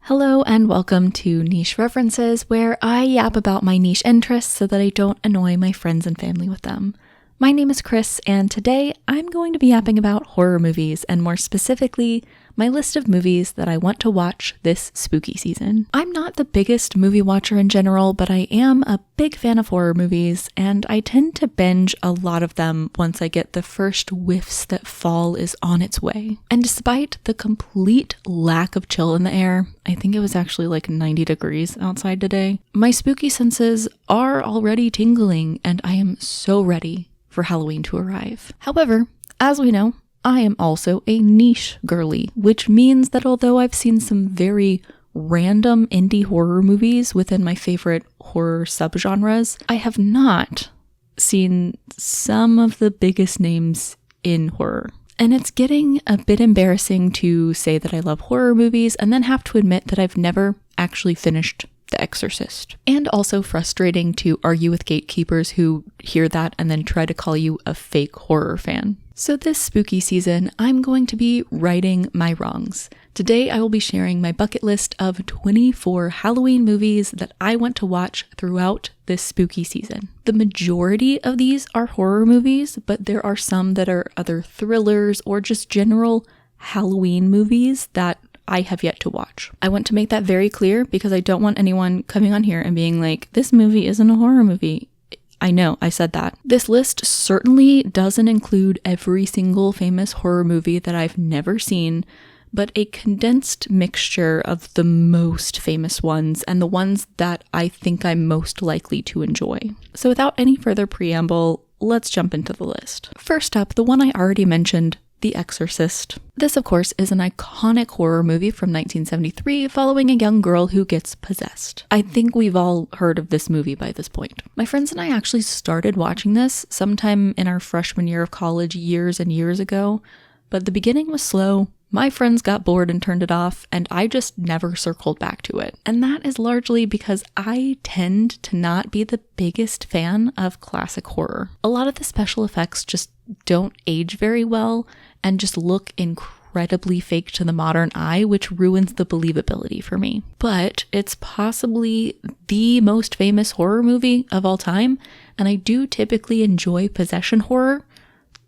Hello and welcome to Niche References, where I yap about my niche interests so that I don't annoy my friends and family with them. My name is Chris, and today I'm going to be yapping about horror movies, and more specifically, my list of movies that I want to watch this spooky season. I'm not the biggest movie watcher in general, but I am a big fan of horror movies, and I tend to binge a lot of them once I get the first whiffs that fall is on its way. And despite the complete lack of chill in the air, I think it was actually like 90 degrees outside today, my spooky senses are already tingling, and I am so ready for Halloween to arrive. However, as we know, I am also a niche girly, which means that although I've seen some very random indie horror movies within my favorite horror subgenres, I have not seen some of the biggest names in horror. And it's getting a bit embarrassing to say that I love horror movies and then have to admit that I've never actually finished The Exorcist. And also frustrating to argue with gatekeepers who hear that and then try to call you a fake horror fan. So this spooky season, I'm going to be righting my wrongs. Today I will be sharing my bucket list of 24 Halloween movies that I want to watch throughout this spooky season. The majority of these are horror movies, but there are some that are other thrillers or just general Halloween movies that I have yet to watch. I want to make that very clear because I don't want anyone coming on here and being like, this movie isn't a horror movie. I know, I said that. This list certainly doesn't include every single famous horror movie that I've never seen, but a condensed mixture of the most famous ones and the ones that I think I'm most likely to enjoy. So without any further preamble, let's jump into the list. First up, the one I already mentioned, The Exorcist. This, of course, is an iconic horror movie from 1973 following a young girl who gets possessed. I think we've all heard of this movie by this point. My friends and I actually started watching this sometime in our freshman year of college years and years ago, but the beginning was slow. My friends got bored and turned it off, and I just never circled back to it. And that is largely because I tend to not be the biggest fan of classic horror. A lot of the special effects just don't age very well and just look incredibly fake to the modern eye, which ruins the believability for me. But it's possibly the most famous horror movie of all time, and I do typically enjoy possession horror,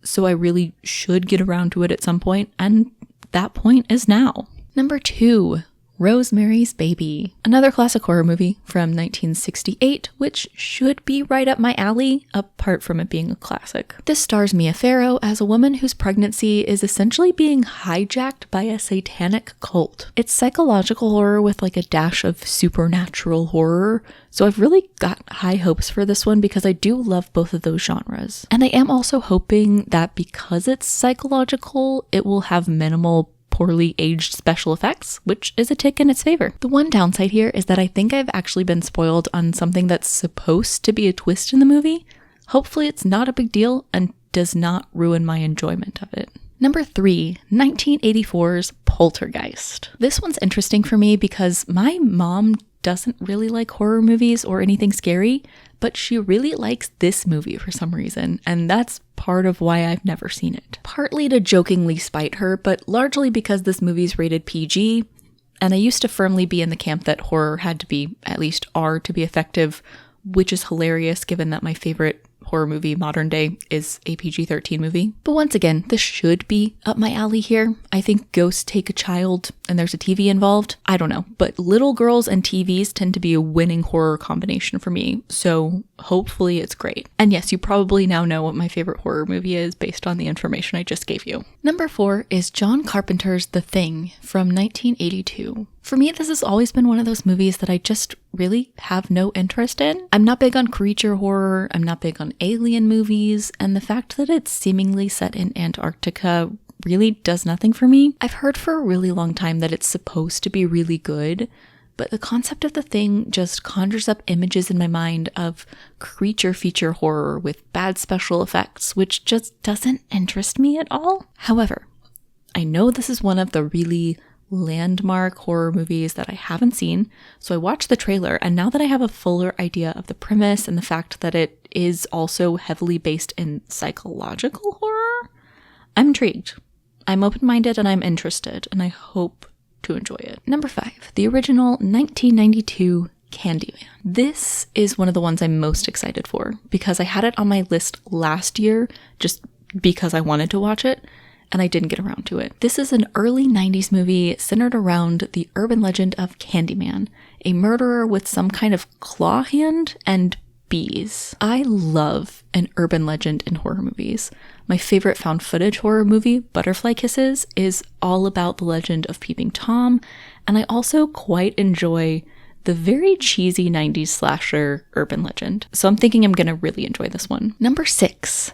so I really should get around to it at some point, and that point is now. Number 2, Rosemary's Baby, another classic horror movie from 1968, which should be right up my alley, apart from it being a classic. This stars Mia Farrow as a woman whose pregnancy is essentially being hijacked by a satanic cult. It's psychological horror with like a dash of supernatural horror, so I've really got high hopes for this one because I do love both of those genres. And I am also hoping that because it's psychological, it will have minimal poorly aged special effects, which is a tick in its favor. The one downside here is that I think I've actually been spoiled on something that's supposed to be a twist in the movie. Hopefully it's not a big deal and does not ruin my enjoyment of it. Number 3, 1984's Poltergeist. This one's interesting for me because my mom doesn't really like horror movies or anything scary, but she really likes this movie for some reason, and that's part of why I've never seen it. Partly to jokingly spite her, but largely because this movie's rated PG, and I used to firmly be in the camp that horror had to be at least R to be effective, which is hilarious given that my favorite horror movie modern day is a PG-13 movie. But once again, this should be up my alley here. I think ghosts take a child and there's a TV involved. I don't know, but little girls and TVs tend to be a winning horror combination for me, so hopefully it's great. And yes, you probably now know what my favorite horror movie is based on the information I just gave you. Number 4 is John Carpenter's The Thing from 1982. For me, this has always been one of those movies that I just really have no interest in. I'm not big on creature horror, I'm not big on alien movies, and the fact that it's seemingly set in Antarctica really does nothing for me. I've heard for a really long time that it's supposed to be really good, but the concept of The Thing just conjures up images in my mind of creature feature horror with bad special effects, which just doesn't interest me at all. However, I know this is one of the really landmark horror movies that I haven't seen, so I watched the trailer, and now that I have a fuller idea of the premise and the fact that it is also heavily based in psychological horror, I'm intrigued. I'm open-minded and I'm interested, and I hope to enjoy it. Number 5, the original 1992 Candyman. This is one of the ones I'm most excited for because I had it on my list last year just because I wanted to watch it, and I didn't get around to it. This is an early 90s movie centered around the urban legend of Candyman, a murderer with some kind of claw hand and bees. I love an urban legend in horror movies. My favorite found footage horror movie, Butterfly Kisses, is all about the legend of Peeping Tom, and I also quite enjoy the very cheesy 90s slasher urban legend. So I'm thinking I'm gonna really enjoy this one. Number 6,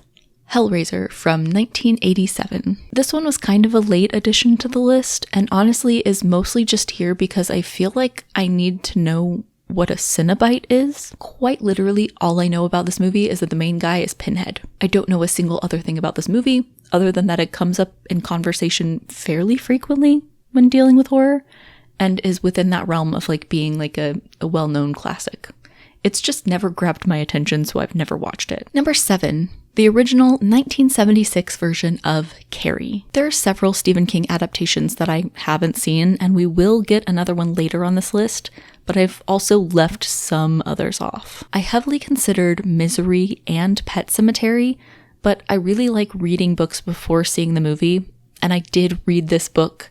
Hellraiser from 1987. This one was kind of a late addition to the list, and honestly is mostly just here because I feel like I need to know what a Cenobite is. Quite literally, all I know about this movie is that the main guy is Pinhead. I don't know a single other thing about this movie, other than that it comes up in conversation fairly frequently when dealing with horror, and is within that realm of like being like a well-known classic. It's just never grabbed my attention, so I've never watched it. Number 7, the original 1976 version of Carrie. There are several Stephen King adaptations that I haven't seen, and we will get another one later on this list, but I've also left some others off. I heavily considered Misery and Pet Sematary, but I really like reading books before seeing the movie, and I did read this book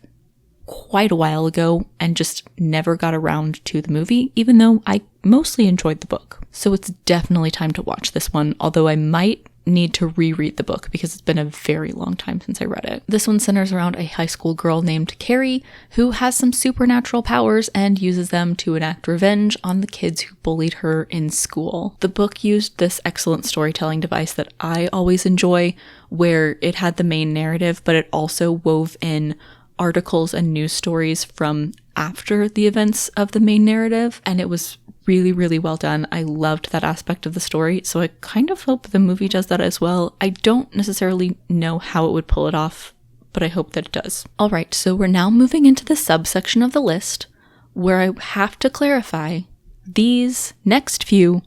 quite a while ago and just never got around to the movie, even though I mostly enjoyed the book. So it's definitely time to watch this one, although I might need to reread the book because it's been a very long time since I read it. This one centers around a high school girl named Carrie who has some supernatural powers and uses them to enact revenge on the kids who bullied her in school. The book used this excellent storytelling device that I always enjoy, where it had the main narrative, but it also wove in articles and news stories from after the events of the main narrative, and it was really, really well done. I loved that aspect of the story, so I kind of hope the movie does that as well. I don't necessarily know how it would pull it off, but I hope that it does. All right, so we're now moving into the subsection of the list where I have to clarify these next few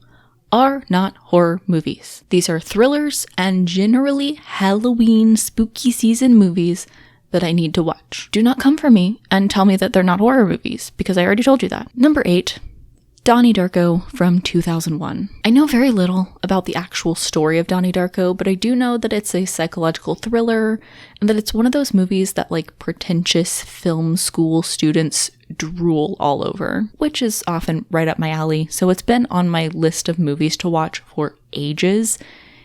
are not horror movies. These are thrillers and generally Halloween spooky season movies that I need to watch. Do not come for me and tell me that they're not horror movies, because I already told you that. Number 8, Donnie Darko from 2001. I know very little about the actual story of Donnie Darko, but I do know that it's a psychological thriller and that it's one of those movies that like pretentious film school students drool all over, which is often right up my alley. So it's been on my list of movies to watch for ages.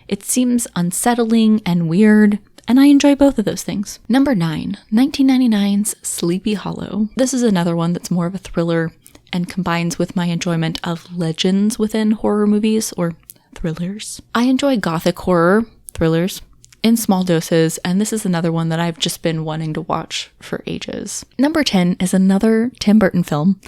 It seems unsettling and weird, and I enjoy both of those things. Number 9, 1999's Sleepy Hollow. This is another one that's more of a thriller and combines with my enjoyment of legends within horror movies or thrillers. I enjoy gothic horror thrillers in small doses, and this is another one that I've just been wanting to watch for ages. Number 10 is another Tim Burton film,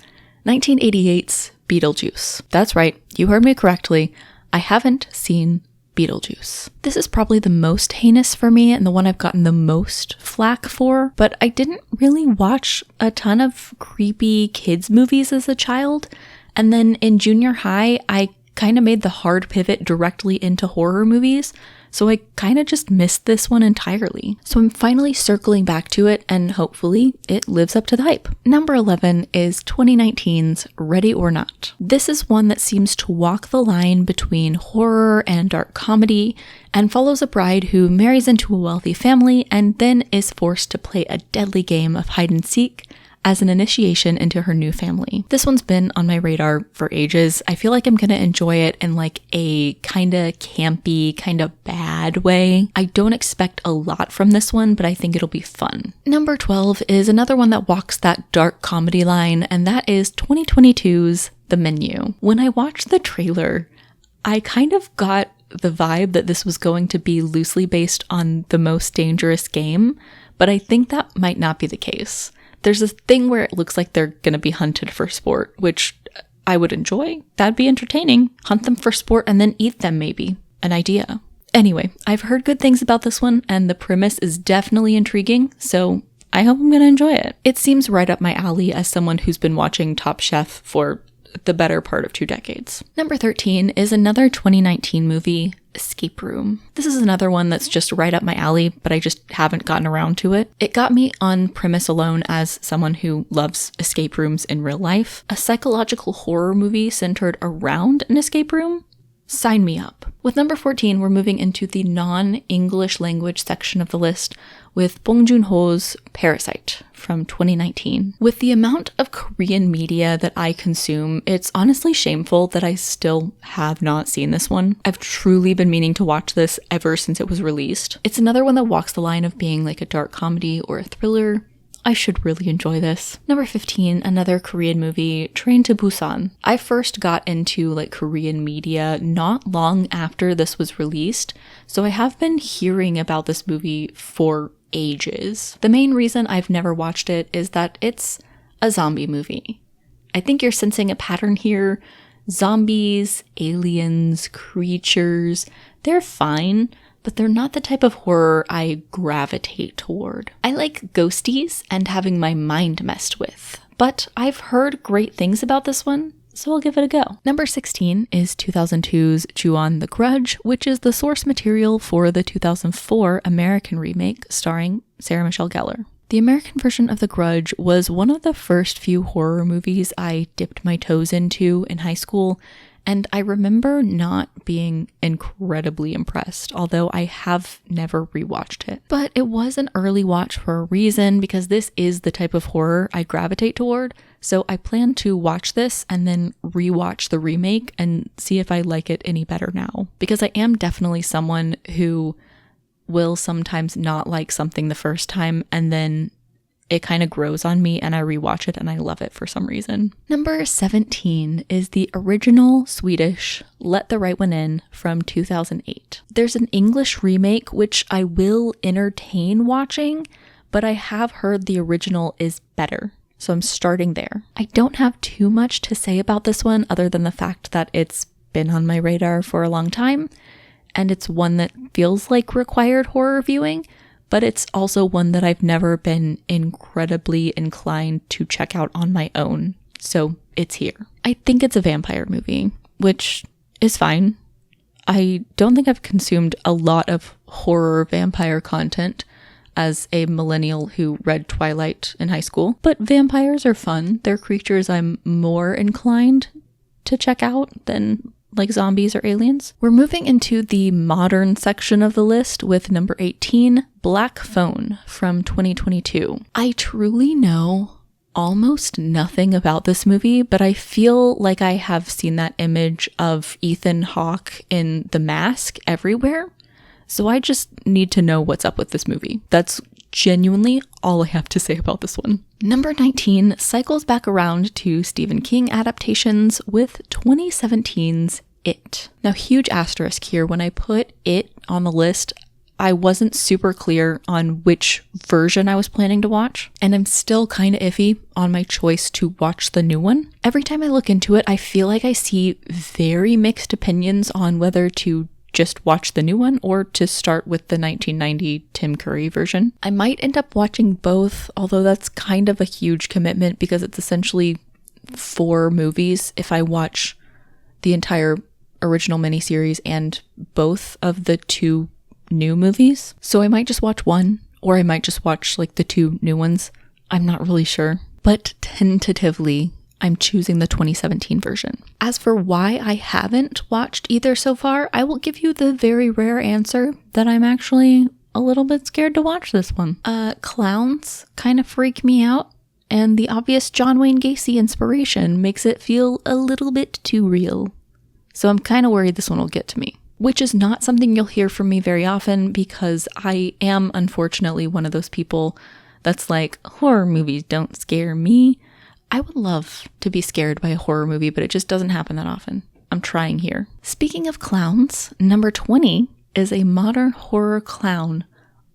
1988's Beetlejuice. That's right, you heard me correctly. I haven't seen Beetlejuice. This is probably the most heinous for me and the one I've gotten the most flack for, but I didn't really watch a ton of creepy kids movies as a child, and then in junior high I kind of made the hard pivot directly into horror movies, so I kind of just missed this one entirely. So I'm finally circling back to it, and hopefully it lives up to the hype. Number 11 is 2019's Ready or Not. This is one that seems to walk the line between horror and dark comedy, and follows a bride who marries into a wealthy family and then is forced to play a deadly game of hide and seek as an initiation into her new family. This one's been on my radar for ages. I feel like I'm gonna enjoy it in like a kinda campy, kinda bad way. I don't expect a lot from this one, but I think it'll be fun. Number 12 is another one that walks that dark comedy line, and that is 2022's The Menu. When I watched the trailer, I kind of got the vibe that this was going to be loosely based on The Most Dangerous Game, but I think that might not be the case. There's this thing where it looks like they're going to be hunted for sport, which I would enjoy. That'd be entertaining. Hunt them for sport and then eat them, maybe. An idea. Anyway, I've heard good things about this one, and the premise is definitely intriguing, so I hope I'm going to enjoy it. It seems right up my alley as someone who's been watching Top Chef for the better part of 2 decades. Number 13 is another 2019 movie, Escape Room. This is another one that's just right up my alley, but I just haven't gotten around to it. It got me on premise alone as someone who loves escape rooms in real life. A psychological horror movie centered around an escape room? Sign me up. With number 14, we're moving into the non-English language section of the list with Bong Joon-ho's Parasite from 2019. With the amount of Korean media that I consume, it's honestly shameful that I still have not seen this one. I've truly been meaning to watch this ever since it was released. It's another one that walks the line of being like a dark comedy or a thriller. I should really enjoy this. Number 15, another Korean movie, Train to Busan. I first got into Korean media not long after this was released, so I have been hearing about this movie for ages. The main reason I've never watched it is that it's a zombie movie. I think you're sensing a pattern here. Zombies, aliens, creatures, they're fine, but they're not the type of horror I gravitate toward. I like ghosties and having my mind messed with, but I've heard great things about this one, so I'll give it a go. Number 16 is 2002's Ju-on the Grudge, which is the source material for the 2004 American remake starring Sarah Michelle Gellar. The American version of The Grudge was one of the first few horror movies I dipped my toes into in high school, and I remember not being incredibly impressed, although I have never rewatched it. But it was an early watch for a reason, because this is the type of horror I gravitate toward, so I plan to watch this and then rewatch the remake and see if I like it any better now. Because I am definitely someone who will sometimes not like something the first time, and then it kind of grows on me and I rewatch it and I love it for some reason. Number 17 is the original Swedish Let the Right One In from 2008. There's an English remake which I will entertain watching, but I have heard the original is better, so I'm starting there. I don't have too much to say about this one other than the fact that it's been on my radar for a long time, and it's one that feels like required horror viewing, but it's also one that I've never been incredibly inclined to check out on my own, so it's here. I think it's a vampire movie, which is fine. I don't think I've consumed a lot of horror vampire content as a millennial who read Twilight in high school, but vampires are fun. They're creatures I'm more inclined to check out than like zombies or aliens. We're moving into the modern section of the list with number 18, Black Phone from 2022. I truly know almost nothing about this movie, but I feel like I have seen that image of Ethan Hawke in The Mask everywhere, so I just need to know what's up with this movie. That's genuinely all I have to say about this one. Number 19 cycles back around to Stephen King adaptations with 2017's It. Now, huge asterisk here. When I put It on the list, I wasn't super clear on which version I was planning to watch, and I'm still kind of iffy on my choice to watch the new one. Every time I look into it, I feel like I see very mixed opinions on whether to just watch the new one or to start with the 1990 Tim Curry version. I might end up watching both, although that's kind of a huge commitment because it's essentially 4 movies if I watch the entire original miniseries and both of the 2 new movies. So I might just watch one, or I might just watch the 2 new ones. I'm not really sure. But tentatively, I'm choosing the 2017 version. As for why I haven't watched either so far, I will give you the very rare answer that I'm actually a little bit scared to watch this one. Clowns kind of freak me out, and the obvious John Wayne Gacy inspiration makes it feel a little bit too real. So I'm kind of worried this one will get to me, which is not something you'll hear from me very often because I am unfortunately one of those people that's like, horror movies don't scare me. I would love to be scared by a horror movie, but it just doesn't happen that often. I'm trying here. Speaking of clowns, number 20 is a modern horror clown,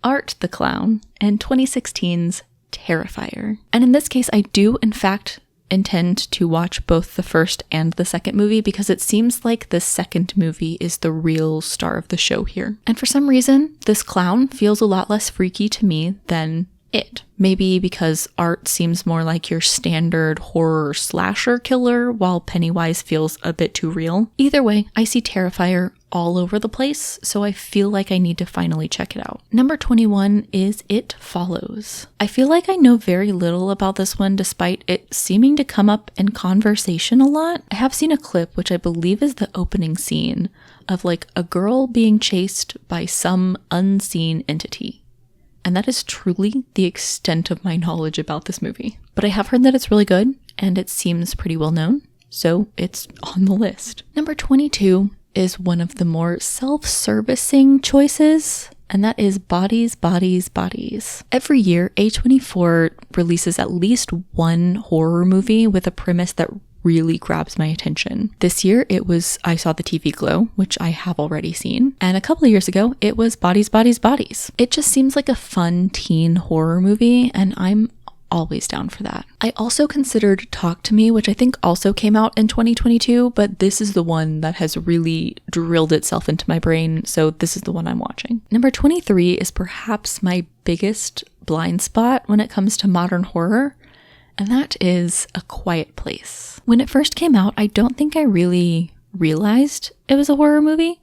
Art the Clown, and 2016's Terrifier. And in this case, I do in fact intend to watch both the first and the second movie because it seems like the second movie is the real star of the show here. And for some reason, this clown feels a lot less freaky to me than It. Maybe because Art seems more like your standard horror slasher killer, while Pennywise feels a bit too real. Either way, I see Terrifier all over the place, so I feel like I need to finally check it out. Number 21 is It Follows. I feel like I know very little about this one despite it seeming to come up in conversation a lot. I have seen a clip, which I believe is the opening scene, of like a girl being chased by some unseen entity. And that is truly the extent of my knowledge about this movie. But I have heard that it's really good, and it seems pretty well known, so it's on the list. Number 22 is one of the more self-servicing choices, and that is Bodies, Bodies, Bodies. Every year, A24 releases at least one horror movie with a premise that really grabs my attention. This year I saw The TV Glow, which I have already seen, and a couple of years ago it was Bodies, Bodies, Bodies. It just seems like a fun teen horror movie, and I'm always down for that. I also considered Talk to Me, which I think also came out in 2022, but this is the one that has really drilled itself into my brain, so this is the one I'm watching. Number 23 is perhaps my biggest blind spot when it comes to modern horror, and that is A Quiet Place. When it first came out, I don't think I really realized it was a horror movie,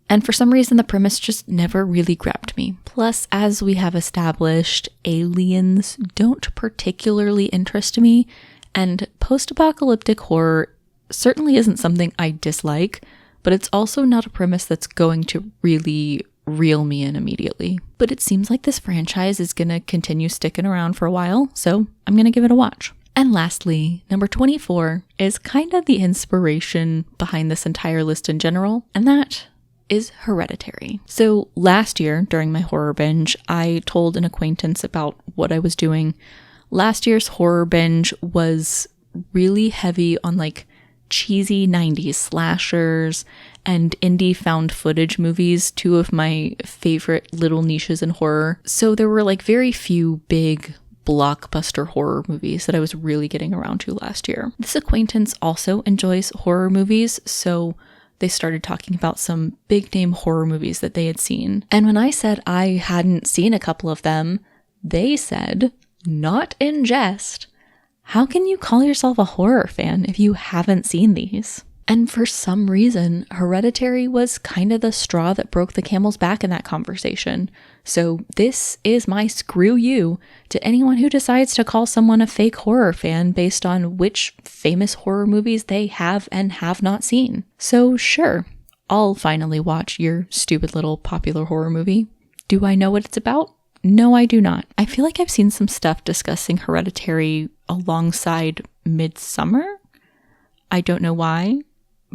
and for some reason the premise just never really grabbed me. Plus, as we have established, aliens don't particularly interest me, and post-apocalyptic horror certainly isn't something I dislike, but it's also not a premise that's going to really reel me in immediately. But it seems like this franchise is going to continue sticking around for a while, so I'm going to give it a watch. And lastly, number 24 is kind of the inspiration behind this entire list in general, and that is Hereditary. So last year, during my horror binge, I told an acquaintance about what I was doing. Last year's horror binge was really heavy on like cheesy 90s slashers and indie found footage movies, two of my favorite little niches in horror. So there were like very few big blockbuster horror movies that I was really getting around to last year. This acquaintance also enjoys horror movies, so they started talking about some big name horror movies that they had seen. And when I said I hadn't seen a couple of them, they said, not in jest, how can you call yourself a horror fan if you haven't seen these? And for some reason, Hereditary was kind of the straw that broke the camel's back in that conversation. So this is my screw you to anyone who decides to call someone a fake horror fan based on which famous horror movies they have and have not seen. So sure, I'll finally watch your stupid little popular horror movie. Do I know what it's about? No, I do not. I feel like I've seen some stuff discussing Hereditary alongside Midsommar. I don't know why,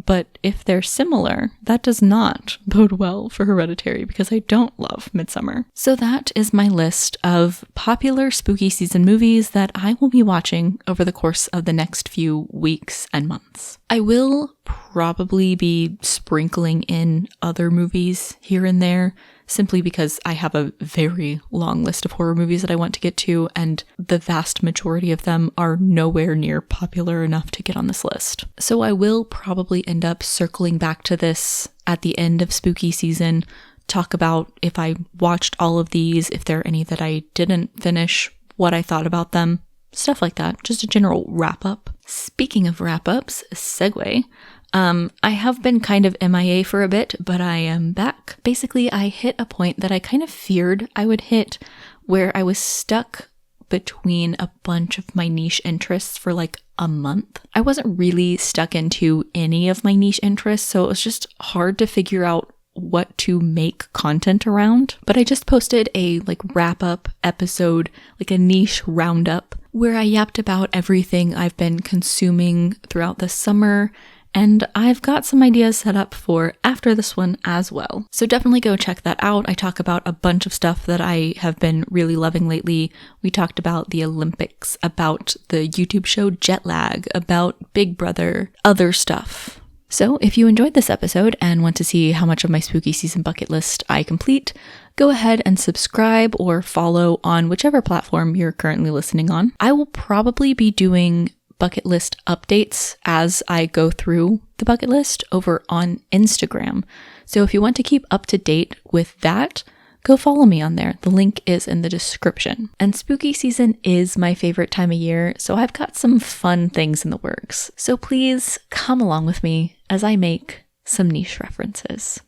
but if they're similar, that does not bode well for Hereditary because I don't love Midsommar. So that is my list of popular spooky season movies that I will be watching over the course of the next few weeks and months. I will probably be sprinkling in other movies here and there, simply because I have a very long list of horror movies that I want to get to, and the vast majority of them are nowhere near popular enough to get on this list. So I will probably end up circling back to this at the end of spooky season, talk about if I watched all of these, if there are any that I didn't finish, what I thought about them, stuff like that. Just a general wrap-up. Speaking of wrap-ups, segue. I have been kind of MIA for a bit, but I am back. Basically, I hit a point that I kind of feared I would hit, where I was stuck between a bunch of my niche interests for like a month. I wasn't really stuck into any of my niche interests, so it was just hard to figure out what to make content around. But I just posted a like wrap-up episode, like a niche roundup, where I yapped about everything I've been consuming throughout the summer, and I've got some ideas set up for after this one as well. So definitely go check that out. I talk about a bunch of stuff that I have been really loving lately. We talked about the Olympics, about the YouTube show Jetlag, about Big Brother, other stuff. So if you enjoyed this episode and want to see how much of my spooky season bucket list I complete, go ahead and subscribe or follow on whichever platform you're currently listening on. I will probably be doing bucket list updates as I go through the bucket list over on Instagram. So if you want to keep up to date with that, go follow me on there. The link is in the description. And spooky season is my favorite time of year, so I've got some fun things in the works. So please come along with me as I make some niche references.